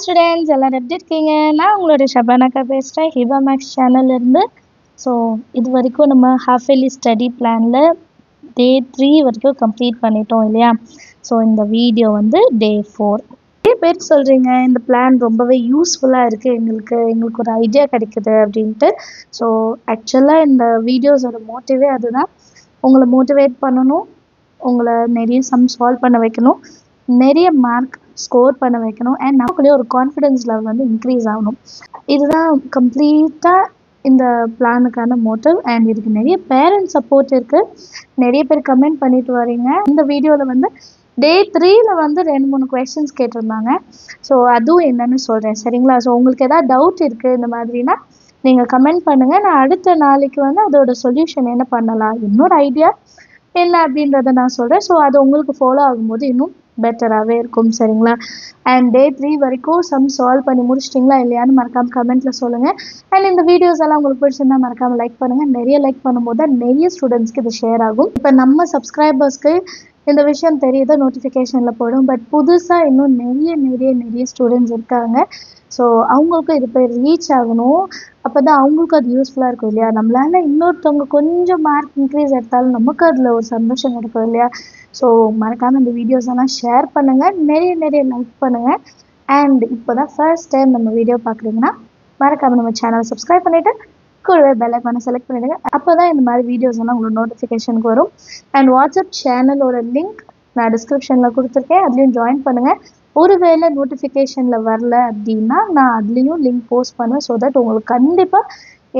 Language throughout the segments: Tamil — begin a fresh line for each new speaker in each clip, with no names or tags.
ஸ்டூடெண்ட்ஸ் எல்லாரும் எப்படி இருக்கீங்க? நான் உங்களோட ஷபானாக்கா பேசுகிறேன் ஹிபா மேக்ஸ் சேனல்லேருந்து. ஸோ இது வரைக்கும் நம்ம ஹாஃப் இயர்லி ஸ்டடி பிளானில் டே 3 வரைக்கும் கம்ப்ளீட் பண்ணிட்டோம் இல்லையா? ஸோ இந்த வீடியோ வந்து டே 4. நிறைய பேர் சொல்கிறீங்க இந்த பிளான் ரொம்பவே யூஸ்ஃபுல்லாக இருக்குது, எங்களுக்கு ஒரு ஐடியா கிடைக்குது அப்படின்ட்டு. ஸோ ஆக்சுவலாக இந்த வீடியோஸோட மோட்டிவே அதுதான், உங்களை மோட்டிவேட் பண்ணணும், உங்களை நிறைய சம் சால்வ் பண்ண வைக்கணும், நிறைய மார்க் ஸ்கோர் பண்ண வைக்கணும், அண்ட் நமக்குள்ளேயே ஒரு கான்ஃபிடென்ஸ் லெவல் வந்து இன்க்ரீஸ் ஆகணும். இதுதான் கம்ப்ளீட்டாக இந்த பிளானுக்கான மோட்டிவ். அண்ட் இதுக்கு நிறைய பேரண்ட்ஸ் சப்போர்ட் இருக்குது. நிறைய பேர் கமெண்ட் பண்ணிட்டு வரீங்க. இந்த வீடியோவில் வந்து டே 3ல் வந்து 2-3 கொஸ்டின்ஸ் கேட்டிருந்தாங்க. ஸோ அதுவும் என்னன்னு சொல்கிறேன் சரிங்களா? ஸோ உங்களுக்கு எதாவது டவுட் இருக்குது இந்த மாதிரினா நீங்கள் கமெண்ட் பண்ணுங்கள். நான் அடுத்த நாளைக்கு வந்து அதோட சொல்யூஷன் என்ன பண்ணலாம், இன்னொரு ஐடியா என்ன அப்படின்றத நான் சொல்கிறேன். ஸோ அது உங்களுக்கு ஃபாலோ ஆகும்போது இன்னும் பெட்டராகவே இருக்கும் சரிங்களா? அண்ட் டே 3 வரைக்கும் சம் சால்வ் பண்ணி முடிச்சிட்டிங்களா இல்லையான்னு மறக்காமல் கமெண்ட்டில் சொல்லுங்கள். அண்ட் இந்த வீடியோஸ் எல்லாம் உங்களுக்கு பிடிச்சிருந்தா மறக்காமல் லைக் பண்ணுங்கள். நிறைய லைக் பண்ணும்போது தான் நிறைய ஸ்டூடெண்ட்ஸ்க்கு இது ஷேர் ஆகும். இப்போ நம்ம சப்ஸ்கிரைபர்ஸ்க்கு இந்த விஷயம் தெரியுது, நோட்டிஃபிகேஷனில் போடும். பட் புதுசாக இன்னும் நிறைய ஸ்டூடெண்ட்ஸ் இருக்காங்க. ஸோ அவங்களுக்கும் இது போய் ரீச் ஆகணும். அப்போ தான் அவங்களுக்கும் அது யூஸ்ஃபுல்லாக இருக்கும் இல்லையா? நம்மளால் இன்னொருத்தவங்க கொஞ்சம் மார்க் இன்க்ரீஸ் எடுத்தாலும் நமக்கு அதில் ஒரு சந்தோஷம் இருக்கும் இல்லையா? ஸோ மறக்காமல் இந்த வீடியோஸ் எல்லாம் ஷேர் பண்ணுங்கள், நிறைய லைக் பண்ணுங்கள். அண்ட் இப்போ தான் ஃபர்ஸ்ட் டைம் நம்ம வீடியோ பார்க்குறீங்கன்னா மறக்காமல் நம்ம சேனலை சப்ஸ்கிரைப் பண்ணிவிட்டு கூடவே பெல் ஐக்கானை செலக்ட் பண்ணிடுங்க. அப்போ தான் இந்த மாதிரி வீடியோஸ் எல்லாம் உங்களுக்கு நோட்டிஃபிகேஷனுக்கு வரும். அண்ட் வாட்ஸ்அப் சேனலோட லிங்க் நான் டிஸ்கிரிப்ஷனில் கொடுத்துருக்கேன், அதுலேயும் ஜாயின் பண்ணுங்கள். ஒருவேளை நோட்டிஃபிகேஷனில் வரல அப்படின்னா நான் அதுலேயும் லிங்க் போஸ்ட் பண்ணுவேன். ஸோ தட் உங்களுக்கு கண்டிப்பாக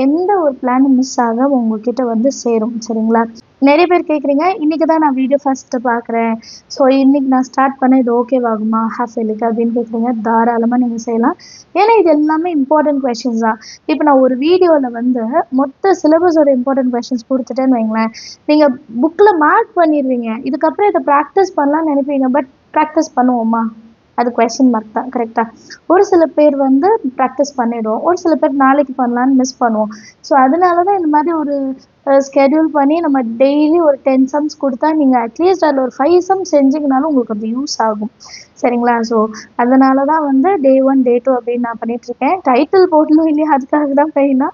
எந்த ஒரு பிளானும் மிஸ் ஆகாமல் உங்கள்கிட்ட வந்து சேரும் சரிங்களா? நிறைய பேர் கேட்குறீங்க, இன்றைக்கி தான் நான் வீடியோ ஃபஸ்ட்டு பார்க்குறேன், ஸோ இன்றைக்கி நான் ஸ்டார்ட் பண்ண இது ஓகேவாகுமா ஹாஃப் இயர்லிக்கு அப்படின்னு கேட்குறீங்க. தாராளமாக நீங்கள் செய்யலாம். ஏன்னா இது எல்லாமே இம்பார்ட்டன்ட் கொஷின்ஸ் தான். இப்போ நான் ஒரு வீடியோவில் வந்து மொத்த சிலபஸோட இம்பார்ட்டன்ட் கொஷின்ஸ் கொடுத்துட்டேன்னு வைங்களேன், நீங்கள் புக்கில் மார்க் பண்ணிடுவீங்க. இதுக்கப்புறம் இதை ப்ராக்டிஸ் பண்ணலான்னு நினைப்பீங்க. பட் ப்ராக்டிஸ் பண்ணுவோமா? அது கொஸ்டின் மார்க் தான். கரெக்டாக? ஒரு சில பேர் வந்து ப்ராக்டிஸ் பண்ணிவிடுவோம், ஒரு சில பேர் நாளைக்கு பண்ணலான்னு மிஸ் பண்ணுவோம். ஸோ அதனால தான் இந்த மாதிரி ஒரு ஸ்கெடியூல் பண்ணி நம்ம டெய்லி ஒரு 10 சம்ஸ் கொடுத்தா நீங்கள் அட்லீஸ்ட் அதில் ஒரு 5 சம்ஸ் செஞ்சிங்கனாலும் உங்களுக்கு அது யூஸ் ஆகும் சரிங்களா? ஸோ அதனால தான் வந்து டே 1 டே 2 அப்படின்னு நான் பண்ணிகிட்ருக்கேன். டைட்டில் போடணும் இல்லையா, அதுக்காக தான் மெயினாக.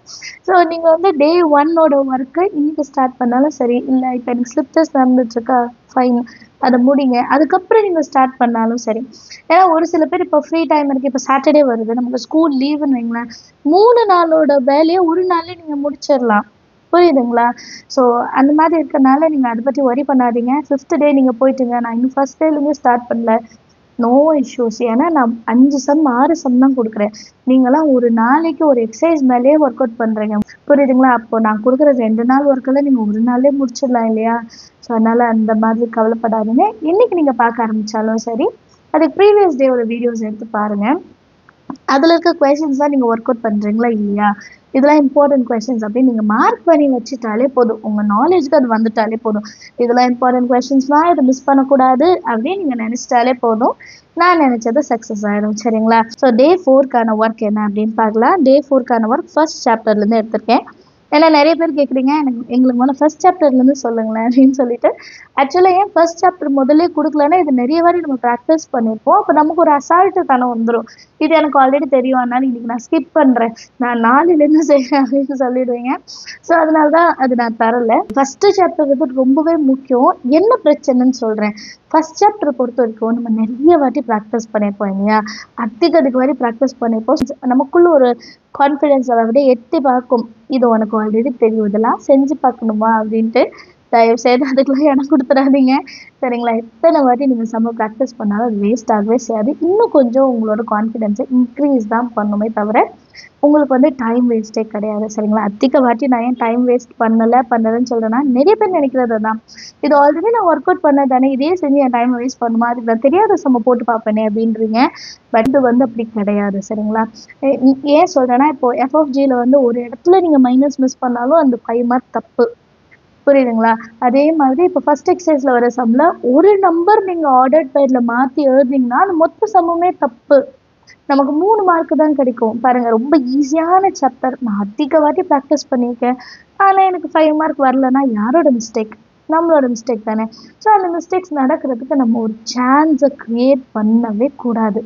ஸோ நீங்கள் வந்து டே 1ஓட ஒர்க்கு இன்றைக்கி ஸ்டார்ட் பண்ணாலும் சரி, இல்லை இப்போ எனக்கு ஸ்லிப் டெஸ்ட் நடந்துட்டுருக்கா, ஃபைன், அதை முடிங்க, அதுக்கப்புறம் நீங்கள் ஸ்டார்ட் பண்ணாலும் சரி. ஏன்னா ஒரு சில பேர் இப்போ ஃப்ரீ டைம் இருக்குது, இப்போ சாட்டர்டே வருது, நமக்கு ஸ்கூல் லீவுன்னு வைங்களேன், 3 நாளோட வேலையை ஒரு நாள்லேயே நீங்கள் முடிச்சிடலாம். புரியுதுங்களா? ஸோ அந்த மாதிரி இருக்கனால நீங்கள் அதை பற்றி ஒரி பண்ணாதீங்க. 5th டே நீங்கள் போயிட்டுங்க, நான் இன்னும் ஃபஸ்ட் டேலேருந்து ஸ்டார்ட் பண்ணல, நோ இஷ்யூஸ். ஏன்னா நான் 5 சம் 6 சம் தான் கொடுக்குறேன். நீங்களாம் ஒரு நாளைக்கு ஒரு எக்ஸசைஸ் மேலேயே ஒர்க் அவுட் பண்ணுறீங்க. புரியுதுங்களா? அப்போ நான் கொடுக்குற 2 நாள் ஒர்க்கெல்லாம் நீங்கள் ஒரு நாளே முடிச்சிடலாம் இல்லையா? ஸோ அதனால் அந்த மாதிரி கவலைப்படாதீங்க. இன்றைக்கி நீங்கள் பார்க்க ஆரம்பித்தாலும் சரி, அதுக்கு ப்ரீவியஸ் டேவோட வீடியோஸ் எடுத்து பாருங்கள். அதில் இருக்க கொஷின்ஸ் தான் நீங்கள் ஒர்க் அவுட் பண்ணுறீங்களா இல்லையா, இதெல்லாம் இம்பார்ட்டன்ட் கொஷின்ஸ் அப்படின்னு நீங்கள் மார்க் பண்ணி வச்சுட்டாலே போதும். உங்கள் நாலேஜுக்கு அது வந்துட்டாலே போதும். இதெல்லாம் இம்பார்ட்டன்ட் கொஷின்ஸ்லாம் இதை மிஸ் பண்ணக்கூடாது அப்படின்னு நீங்கள் நினச்சிட்டாலே போதும். நான் நினச்சது சக்ஸஸ் ஆகிடும் சரிங்களா? ஸோ டே 4க்கான ஒர்க் என்ன அப்படின்னு பார்க்கலாம். டே 4க்கான ஒர்க் ஃபர்ஸ்ட் சாப்டர்லேருந்து எடுத்திருக்கேன். ஏன்னா நிறைய பேர் கேட்குறீங்க, எங்களுக்கு முதல்ல ஃபர்ஸ்ட் சாப்டர்லேருந்து சொல்லுங்களேன் அப்படின்னு சொல்லிட்டு. ஆக்சுவலாக ஏன் ஃபர்ஸ்ட் சாப்டர் முதல்ல கொடுக்கலன்னா, இது நிறைய வாட்டி நம்ம ப்ராக்டிஸ் பண்ணியிருப்போம். அப்போ நமக்கு ஒரு அசால்ட்டு தனம் வந்துடும். இது எனக்கு ஆல்ரெடி தெரியும், அதனால இன்றைக்கி நான் ஸ்கிப் பண்ணுறேன், நான் 4லேருந்து செய்கிறேன் அப்படின்னு சொல்லிடுவீங்க. ஸோ அதனால தான் அது நான் தரலை. ஃபஸ்ட்டு சாப்டர் வந்து ரொம்பவே முக்கியம். என்ன பிரச்சனைன்னு சொல்கிறேன். ஃபஸ்ட் சாப்டரை பொறுத்த வரைக்கும் நம்ம நிறைய வாட்டி ப்ராக்டிஸ் பண்ணியிருப்போம் இல்லையா? அதிக வாட்டி ப்ராக்டிஸ் பண்ணியிருப்போம். நமக்குள்ள ஒரு கான்ஃபிடென்ஸ் அதை விட எட்டி பார்க்கும், இது உனக்கு ஆல்ரெடி தெரியும், இதெல்லாம் செஞ்சு பார்க்கணுமா அப்படின்ட்டு. தயவு செய்து அதுக்கெல்லாம் இடம் கொடுத்துடாதீங்க சரிங்களா? எத்தனை வாட்டி நீங்கள் செம்ம ப்ராக்டிஸ் பண்ணாலும் அது வேஸ்ட் ஆகவே செய்யாது. இன்னும் கொஞ்சம் உங்களோட கான்ஃபிடென்ஸை இன்க்ரீஸ் தான் பண்ணுமே தவிர உங்களுக்கு வந்து டைம் வேஸ்ட்டே கிடையாது சரிங்களா? அதிக வாட்டி நான் ஏன் டைம் வேஸ்ட் பண்ணலைன்னு சொல்கிறேன்னா, நிறைய பேர் நினைக்கிறது தான், இது ஆல்ரெடி நான் ஒர்க் அவுட் பண்ண தானே, இதே செஞ்சு என் டைமை வேஸ்ட் பண்ணுமா, அதுக்கு நான் தெரியாத சம்ம போட்டு பார்ப்பேனே அப்படின்றீங்க. பட் இது வந்து அப்படி கிடையாது சரிங்களா? ஏன் சொல்கிறேன்னா, இப்போது எஃப்எஃப்ஜியில் வந்து ஒரு இடத்துல நீங்கள் மைனஸ் மிஸ் பண்ணாலும் அந்த 5 மார்க் தப்பு. புரியுதுங்களா? அதே மாதிரி இப்போ ஃபஸ்ட் எக்ஸசைஸில் வர சம்மில் ஒரு நம்பர் நீங்கள் ஆர்டர்ட் பேரில் மாற்றி எழுதிங்கன்னா அந்த மொத்த சம்முமே தப்பு. நமக்கு 3 மார்க்கு தான் கிடைக்கும். பாருங்கள், ரொம்ப ஈஸியான சாப்டர், நான் அதிக வாட்டி ப்ராக்டிஸ் பண்ணியிருக்கேன். ஆனால் எனக்கு 5 மார்க் வரலன்னா யாரோட மிஸ்டேக்? நம்மளோட மிஸ்டேக் தானே. ஸோ அந்த மிஸ்டேக்ஸ் நடக்கிறதுக்கு நம்ம ஒரு சான்ஸை க்ரியேட் பண்ணவே கூடாது.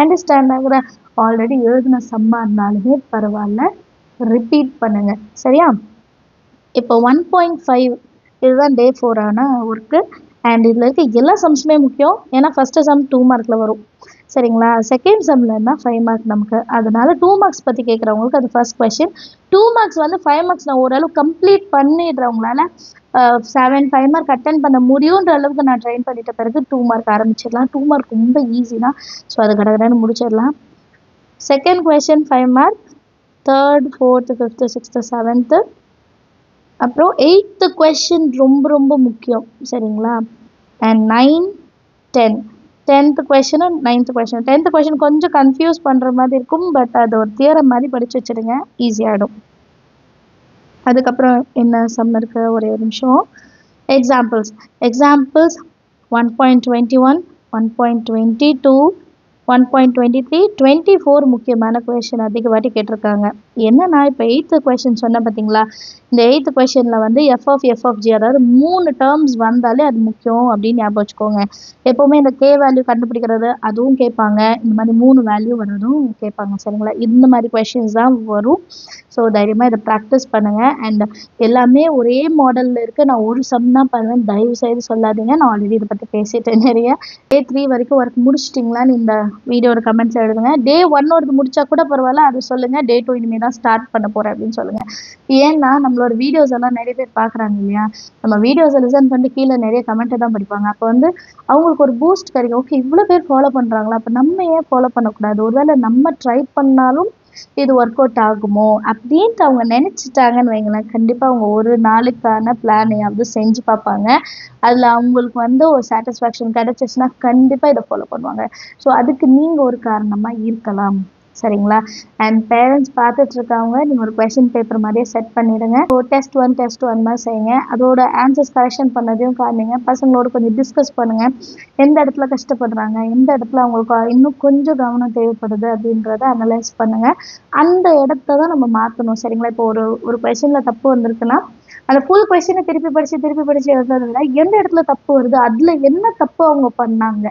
அண்டர்ஸ்டாண்ட் ஆகுதா? ஆல்ரெடி எழுதின சம்மா இருந்தாலுமே பரவாயில்ல, ரிப்பீட் பண்ணுங்க. சரியா? இப்போ 1.5 இதுதான் டே 4 ஆன ஒர்க்கு. அண்ட் இதில் இருக்க எல்லா சம்ஸுமே முக்கியம். ஏன்னா ஃபஸ்ட்டு சம் 2 மார்க்கில் வரும். சரிங்களா? செகண்ட் சம்மில் இருந்தால் 5 மார்க் நமக்கு. அதனால 2 மார்க்ஸ் பற்றி கேட்குறவங்களுக்கு அது ஃபர்ஸ்ட் கொஷின். 2 மார்க்ஸ் வந்து 5 மார்க்ஸ் நான் ஓரளவு கம்ப்ளீட் பண்ணிடுறவங்களால 5 மார்க் அட்டன் பண்ண முடியுன்ற அளவுக்கு நான் ட்ரைன் பண்ணிட்ட பிறகு 2 மார்க் ஆரம்பிச்சிடலாம். 2 மார்க் ரொம்ப ஈஸி தான். ஸோ அது கடகடன்னு முடிச்சிடலாம். Second question 5 mark, third, fourth, fifth, sixth, seventh, அப்புறம் 8th கொஷின் ரொம்ப ரொம்ப முக்கியம். சரிங்களா? And 9, 10. 10th கொஷினும் 9th question. 10th question கொஞ்சம் கன்ஃபியூஸ் பண்ணுற மாதிரி இருக்கும். பட் அது ஒரு தியரம் மாதிரி படித்து வச்சுடுங்க, ஈஸியாகிடும். அதுக்கப்புறம் என்ன சம் இருக்கு, ஒரே ஒரு நிமிஷம். எக்ஸாம்பிள்ஸ் 1.21, 1.22, 1.23, 24 முக்கியமான கொஷின் அதிக வாட்டி கேட்டிருக்காங்க. என்னன்னா இப்போ 8th கொஷின் சொன்ன பார்த்தீங்களா, இந்த 8th கொஷினில் வந்து எஃப்எஃப்ஜி, அதாவது 3 டேர்ம்ஸ் வந்தாலே அது முக்கியம் அப்படின்னு ஞாபகம் வச்சுக்கோங்க. எப்போவுமே இந்த கே வேல்யூ கண்டுபிடிக்கிறது அதுவும் கேட்பாங்க, இந்த மாதிரி 3 வேல்யூ வர்றதும் கேட்பாங்க. சரிங்களா? இந்த மாதிரி கொஷின்ஸ் தான் வரும். ஸோ தைரியமாக இதை ப்ராக்டிஸ் பண்ணுங்கள். அண்ட் எல்லாமே ஒரே மாடலில் இருக்குது. நான் ஒரு சம் தான் பண்ணுவேன், தயவு செய்து சொல்லாதீங்க. நான் ஆல்ரெடி இதை பற்றி பேசிட்டேன் நிறைய. டே 3 வரைக்கும் ஒர்க் முடிச்சிட்டிங்களான்னு இந்த வீடியோட கமெண்ட்ஸ் எழுதுங்க. டே 1 முடிச்சா கூட பரவாயில்ல, அது சொல்லுங்கள். டே 2 இனிமேல் தான் ஸ்டார்ட் பண்ண போகிறேன் அப்படின்னு சொல்லுங்கள். ஏன்னா நம்மளோட வீடியோஸ் எல்லாம் நிறைய பேர் பார்க்குறாங்க இல்லையா, நம்ம வீடியோஸை லிசன் பண்ணிட்டு கீழே நிறைய கமெண்ட்டை தான் படிப்பாங்க. அப்போ வந்து அவங்களுக்கு ஒரு பூஸ்ட் கிடைக்கும். ஓகே, இவ்வளோ பேர் ஃபாலோ பண்ணுறாங்களா, அப்போ நம்ம ஏன் ஃபாலோ பண்ணக்கூடாது, ஒருவேளை நம்ம ட்ரை பண்ணாலும் இது ஒர்க் அவுட் ஆகுமோ அப்படின்ட்டு அவங்க நினச்சிட்டாங்கன்னு வைங்களேன், கண்டிப்பாக அவங்க ஒரு நாளுக்கான பிளானையாவது செஞ்சு பார்ப்பாங்க. அதில் அவங்களுக்கு வந்து ஒரு சாட்டிஸ்ஃபேக்ஷன் கிடைச்சிச்சுன்னா கண்டிப்பாக இதை ஃபாலோ பண்ணுவாங்க. ஸோ அதுக்கு நீங்கள் ஒரு காரணமாக இருக்கலாம். சரிங்களா? அண்ட் பேரண்ட்ஸ் பார்த்துட்டு இருக்கவங்க, நீங்கள் ஒரு கொஷின் பேப்பர் மாதிரியே செட் பண்ணிடுங்க. ஸோ டெஸ்ட் ஒன் மாதிரி செய்யுங்க. அதோட ஆன்சர்ஸ் கரெக்ஷன் பண்ணதையும் காமிங்க. பசங்களோட கொஞ்சம் டிஸ்கஸ் பண்ணுங்கள். எந்த இடத்துல கஷ்டப்படுறாங்க, எந்த இடத்துல அவங்களுக்கு இன்னும் கொஞ்சம் கவனம் தேவைப்படுது அப்படின்றத அனலைஸ் பண்ணுங்கள். அந்த இடத்த தான் நம்ம மாற்றணும். சரிங்களா? இப்போ ஒரு கொஷினில் தப்பு வந்திருக்குன்னா அந்த ஃபுல் கொஷினை திருப்பி படித்து எழுதுறத விட எந்த இடத்துல தப்பு வருது, அதில் என்ன தப்பு அவங்க பண்ணாங்க,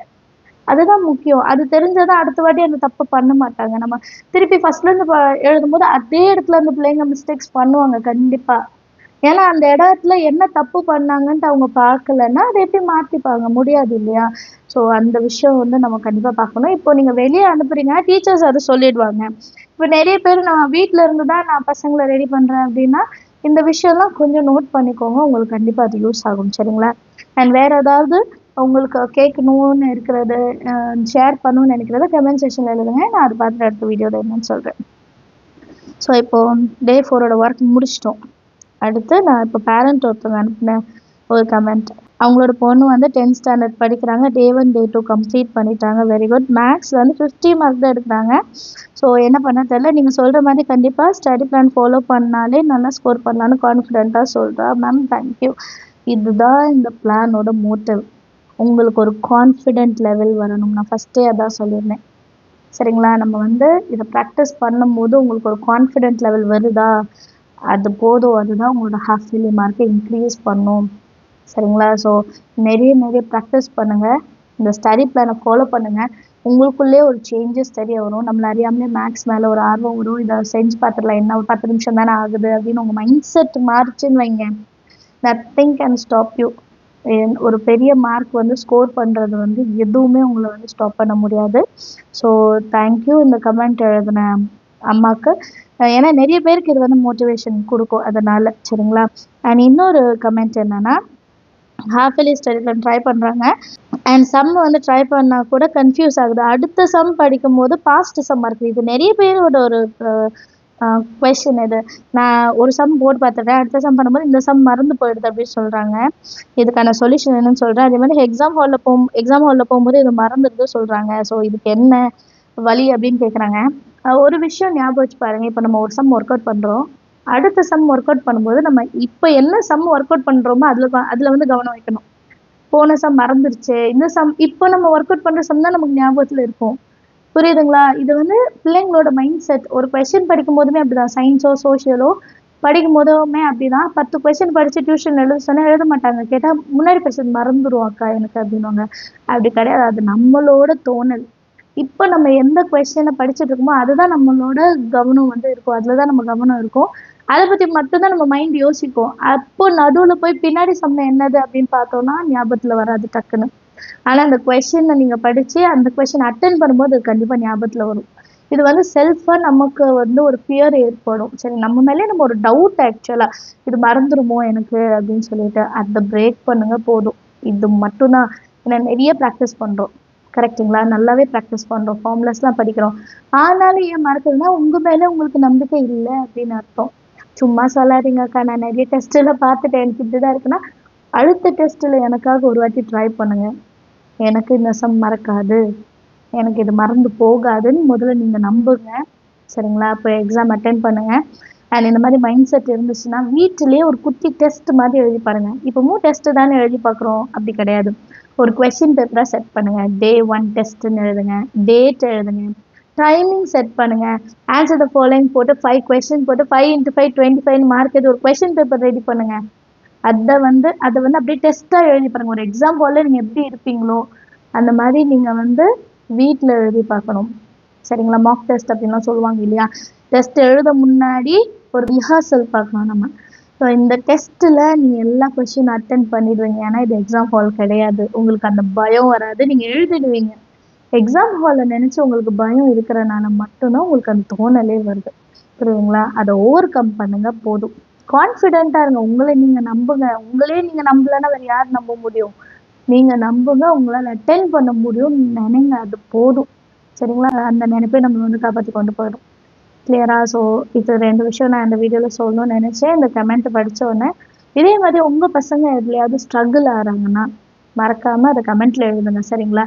அதுதான் முக்கியம். அது தெரிஞ்சதான் அடுத்த வாட்டி அந்த தப்பு பண்ண மாட்டாங்க. நம்ம திருப்பி ஃபர்ஸ்ட்லேருந்து எழுதும்போது அதே இடத்துல அந்த பிள்ளைங்க மிஸ்டேக்ஸ் பண்ணுவாங்க கண்டிப்பாக. ஏன்னா அந்த இடத்துல என்ன தப்பு பண்ணாங்கன்ட்டு அவங்க பார்க்கலன்னா அதை எப்படி மாற்றிப்பாங்க, முடியாது இல்லையா? ஸோ அந்த விஷயம் வந்து நம்ம கண்டிப்பாக பார்க்கணும். இப்போ நீங்கள் வெளியே அனுப்புறீங்க, டீச்சர்ஸ் அதை சொல்லிடுவாங்க. இப்போ நிறைய பேர் நான் வீட்டில் இருந்து தான் நான் பசங்களை ரெடி பண்ணுறேன் அப்படின்னா இந்த விஷயம்லாம் கொஞ்சம் நோட் பண்ணிக்கோங்க, உங்களுக்கு கண்டிப்பாக அது யூஸ் ஆகும். சரிங்களா? அண்ட் வேறு ஏதாவது உங்களுக்கு கேட்கணும்னு இருக்கிறது, ஷேர் பண்ணணும்னு நினைக்கிறத கமெண்ட் செக்ஷனில் எழுதுங்க. நான் அதை பார்த்துட்டு அடுத்த வீடியோவில் என்னன்னு சொல்கிறேன். ஸோ இப்போது டே 4ஓட ஒர்க் முடிச்சிட்டோம். அடுத்து நான் இப்போ பேரண்ட் ஒருத்தவங்க அனுப்பினேன் ஒரு கமெண்ட். அவங்களோட பொண்ணு வந்து 10th ஸ்டாண்டர்ட் படிக்கிறாங்க. டே 1 டே 2 கம்ப்ளீட் பண்ணிட்டாங்க. Very good. மேக்ஸ் வந்து 50 மார்க் தான் எடுக்கிறாங்க. ஸோ என்ன பண்ண தெரியல, நீங்கள் சொல்கிற மாதிரி கண்டிப்பாக ஸ்டடி பிளான் ஃபாலோ பண்ணாலே நல்லா ஸ்கோர் பண்ணலான்னு கான்ஃபிடென்ட்டாக சொல்கிறா. Ma'am thank you. இதுதான் இந்த பிளானோட மோட்டிவ். உங்களுக்கு ஒரு கான்ஃபிடென்ட் லெவல் வரணும். நான் ஃபஸ்ட்டே அதான் சொல்லியிருந்தேன். சரிங்களா? நம்ம வந்து இதை ப்ராக்டிஸ் பண்ணும்போது உங்களுக்கு ஒரு கான்ஃபிடென்ட் லெவல் வருதா, அது போதும். அதுதான் உங்களோட ஹாஃப் இயர்லி மார்க்கை இன்க்ரீஸ் பண்ணும். சரிங்களா? ஸோ நிறைய ப்ராக்டிஸ் பண்ணுங்கள். இந்த ஸ்டடி பிளானை ஃபாலோ பண்ணுங்கள். உங்களுக்குள்ளே ஒரு சேஞ்சஸ் தெரிய வரும். நம்மளை அறியாமலே மேக்ஸ் மேலே ஒரு ஆர்வம் வரும். இதை செஞ்சு பார்த்துடலாம், என்ன ஒரு 10 நிமிஷம் தானே ஆகுது அப்படின்னு உங்கள் மைண்ட் செட் மாறிச்சுன்னு வைங்க, நத்திங் கேன் ஸ்டாப் யூ. ஒரு பெரிய மார்க் வந்து ஸ்கோர் பண்ணுறது வந்து எதுவுமே உங்களை வந்து ஸ்டாப் பண்ண முடியாது. ஸோ தேங்க்யூ இந்த கமெண்ட் எழுதின அம்மாவுக்கு. ஏன்னா நிறைய பேருக்கு இது வந்து மோட்டிவேஷன் கொடுக்கும் அதனால். சரிங்களா? அண்ட் இன்னொரு கமெண்ட் என்னென்னா, half yearly study plan try பண்ணுறாங்க அண்ட் சம் வந்து ட்ரை பண்ணால் கூட கன்ஃபியூஸ் ஆகுது. அடுத்த சம் படிக்கும்போது பாஸ்ட் சம் இருக்குது. இது நிறைய பேரோட ஒரு கொஷின். இது நான் ஒரு சம் போட்டு பார்த்துட்டேன், அடுத்த சம் பண்ணும்போது இந்த சம் மறந்து போயிடுது அப்படின்னு சொல்கிறாங்க. இதுக்கான சொல்யூஷன் என்னன்னு சொல்கிறேன். அதே மாதிரி எக்ஸாம் ஹாலில் போகும்போது இது மறந்துடுது சொல்கிறாங்க. ஸோ இதுக்கு என்ன வழி அப்படின்னு கேட்குறாங்க. ஒரு விஷயம் ஞாபகம் வச்சு பாருங்கள். இப்போ நம்ம ஒரு சம் ஒர்க் அவுட் பண்ணுறோம், அடுத்த சம் ஒர்க் அவுட் பண்ணும்போது நம்ம இப்போ என்ன சம் ஒர்க் அவுட் பண்ணுறோமோ அதில் வந்து கவனம் வைக்கணும். போன சம் மறந்துருச்சு, இந்த சம் இப்போ நம்ம ஒர்க் அவுட் பண்ணுற சம் தான் நமக்கு ஞாபகத்தில் இருக்கும். புரியுதுங்களா? இது வந்து பிள்ளைங்களோட மைண்ட் செட். ஒரு கொஷின் படிக்கும் போதுமே அப்படிதான், சயின்ஸோ சோஷியலோ படிக்கும் போதுமே அப்படிதான். 10 கொஷின் படித்து டியூஷன் எழுத சொன்னால் எழுத மாட்டாங்க. கேட்டால் முன்னாடி கொஷின் மறந்துடும் அக்கா எனக்கு அப்படின்வாங்க. அப்படி கிடையாது, அது நம்மளோட தோணல். இப்போ நம்ம எந்த கொஸ்டினை படிச்சுட்டு இருக்கோமோ அதுதான் நம்மளோட கவனம் வந்து இருக்கும், அதில் தான் நம்ம கவனம் இருக்கும். அதை பற்றி மட்டும்தான் நம்ம மைண்ட் யோசிக்கும். அப்போ நடுவில் போய் பின்னாடி சொன்ன என்னது அப்படின்னு பார்த்தோம்னா ஞாபகத்தில் வராது டக்குன்னு. ஆனால் அந்த கொஸ்டினை நீங்கள் படித்து அந்த கொஸ்டின் அட்டென்ட் பண்ணும்போது அது கண்டிப்பாக ஞாபகத்தில் வரும். இது வந்து செல்ஃபாக நமக்கு வந்து ஒரு ஃபியர் ஏற்படும். சரி, நம்ம மேலே நம்ம ஒரு டவுட் ஆக்சுவலாக இது மறந்துடுமோ எனக்கு அப்படின்னு சொல்லிட்டு அதை பிரேக் பண்ணுங்க போதும். இது மட்டும்தான். ஏன்னா நிறைய ப்ராக்டிஸ் பண்ணுறோம், கரெக்டுங்களா? நல்லாவே ப்ராக்டிஸ் பண்ணுறோம், ஃபார்முலாஸ்லாம் படிக்கிறோம். ஆனாலும் ஏன் மறக்குதுன்னா உங்கள் மேலே உங்களுக்கு நம்பிக்கை இல்லை அப்படின்னு அர்த்தம். சும்மா சொல்லாதீங்கக்கா, நான் நிறைய டெஸ்ட்டில் பார்த்துட்டேன் எனக்கு இப்படி தான் இருக்குன்னா அடுத்த டெஸ்ட்டில் எனக்காக ஒரு வாட்டி ட்ரை பண்ணுங்க. எனக்கு இந்த சம் மறக்காது, எனக்கு இது மறந்து போகாதுன்னு முதல்ல நீங்கள் நம்புங்க, சரிங்களா? அப்போ எக்ஸாம் அட்டென்ட் பண்ணுங்கள். அண்ட் இந்த மாதிரி மைண்ட் செட் இருந்துச்சுன்னா வீட்டிலேயே ஒரு குட்டி டெஸ்ட் மாதிரி எழுதி பாருங்கள். இப்போவும் டெஸ்ட்டு தானே எழுதி பார்க்குறோம், அப்படி கிடையாது. ஒரு கொஸ்டின் பேப்பராக செட் பண்ணுங்கள். Day 1 டெஸ்ட்டுன்னு எழுதுங்க, டேட் எழுதுங்க, டைமிங் செட் பண்ணுங்கள். ஆன்சர் த ஃபாலோயிங் போட்டு 5 கொஸ்டின் போட்டு 5 × 5 25 மார்க் எது ஒரு கொஸ்டின் பேப்பர் ரெடி பண்ணுங்கள். அதை வந்து அப்படியே டெஸ்ட்டாக எழுதி பாருங்கள். ஒரு எக்ஸாம் ஹாலில் நீங்கள் எப்படி இருப்பீங்களோ அந்த மாதிரி நீங்கள் வந்து வீட்டில் எழுதி பார்க்கணும், சரிங்களா? மார்க் டெஸ்ட் அப்படின்லாம் சொல்லுவாங்க இல்லையா? டெஸ்ட் எழுத முன்னாடி ஒரு ரிஹர்சல் பார்க்கணும் நம்ம. ஸோ இந்த டெஸ்ட்டில் நீங்கள் எல்லா கொஸ்டின் அட்டென்ட் பண்ணிடுவீங்க. ஏன்னா இது எக்ஸாம் ஹால் கிடையாது, உங்களுக்கு அந்த பயம் வராது, நீங்கள் எழுதிடுவீங்க. எக்ஸாம் ஹாலில் நினச்சி உங்களுக்கு பயம் இருக்கிறனால மட்டும்தான் உங்களுக்கு அந்த தோணலே வருது, புரியுதுங்களா? அதை ஓவர் கம் பண்ணுங்க போதும். கான்ஃபிடென்ட்டாக இருங்க, உங்களை நீங்கள் நம்புங்க. உங்களே நீங்கள் நம்பலைன்னா வேறு யார் நம்ப முடியும்? நீங்கள் நம்புங்க, உங்களால் அட்டென்ட் பண்ண முடியும் நினைங்க, அது போதும், சரிங்களா? அந்த நினைப்பை நம்ம வந்து காப்பாற்றி கொண்டு போயிடும். கிளியரா? ஸோ இது 2 விஷயம் நான் இந்த வீடியோவில் சொல்லணும்னு நினச்சேன். இந்த கமெண்ட்டை படித்த உடனே இதே மாதிரி உங்கள் பசங்க எதுலையாவது ஸ்ட்ரகிள் ஆகிறாங்கன்னா மறக்காமல் அதை கமெண்ட்டில் எழுதுங்க, சரிங்களா?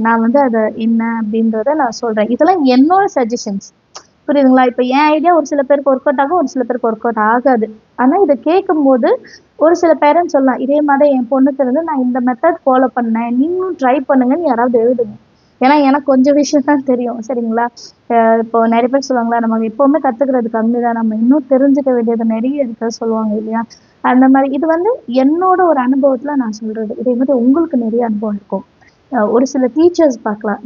நான் வந்து அதை என்ன அப்படின்றத நான் சொல்கிறேன். இதெல்லாம் என்னோட சஜஷன்ஸ், புரியுதுங்களா? இப்போ என் ஐடியா ஒரு சில பேருக்கு ஒர்க் அவுட் ஆகும், ஒரு சில பேருக்கு ஒர்க் அவுட் ஆகாது. ஆனால் இதை கேட்கும்போது ஒரு சில பேரண்ட்ஸ் சொல்லலாம், இதே மாதிரி என் பொண்ணுக்கு இருந்து நான் இந்த மெத்தட் ஃபாலோ பண்ணேன், நீங்களும் ட்ரை பண்ணுங்கன்னு யாராவது எழுதுங்க. ஏன்னா எனக்கு கொஞ்சம் விஷயம் தான் தெரியும், சரிங்களா? இப்போ நிறைய பேர் சொல்லுவாங்களா, நம்ம எப்போவுமே கற்றுக்கிறது கம்மி தான், நம்ம இன்னும் தெரிஞ்சுக்க வேண்டியது நிறைய இருக்கிறது சொல்லுவாங்க இல்லையா? அந்த மாதிரி இது வந்து என்னோட ஒரு அனுபவத்தில் நான் சொல்கிறது. இதே மாதிரி உங்களுக்கு நிறைய அனுபவம் இருக்கும். ஒரு சில டீச்சர்ஸ் பார்க்கலாம்,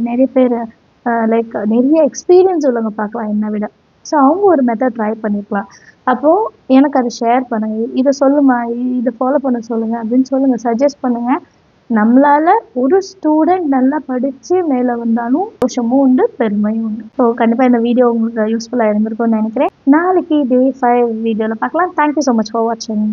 நிறைய பேர் லைக் நிறைய எக்ஸ்பீரியன்ஸ் உள்ளவங்க பார்க்கலாம் என்னை விட. ஸோ அவங்க ஒரு மெத்தட் ட்ரை பண்ணிக்கலாம். அப்போது எனக்கு அதை ஷேர் பண்ணுங்கள், இதை சொல்லுமா, இதை ஃபாலோ பண்ண சொல்லுங்கள் அப்படின்னு சொல்லுங்கள், சஜஸ்ட் பண்ணுங்கள். நம்மளால் ஒரு ஸ்டூடெண்ட் நல்லா படித்து மேலே வந்தாலும் சந்தோஷமும் உண்டு, பெருமையும் உண்டு. ஸோ கண்டிப்பாக இந்த வீடியோ உங்களுக்கு யூஸ்ஃபுல்லாக இருந்திருக்கும்னு நினைக்கிறேன். நாளைக்கு Day 5 வீடியோவில் பார்க்கலாம். தேங்க்யூ ஸோ மச் ஃபார் வாட்சிங்.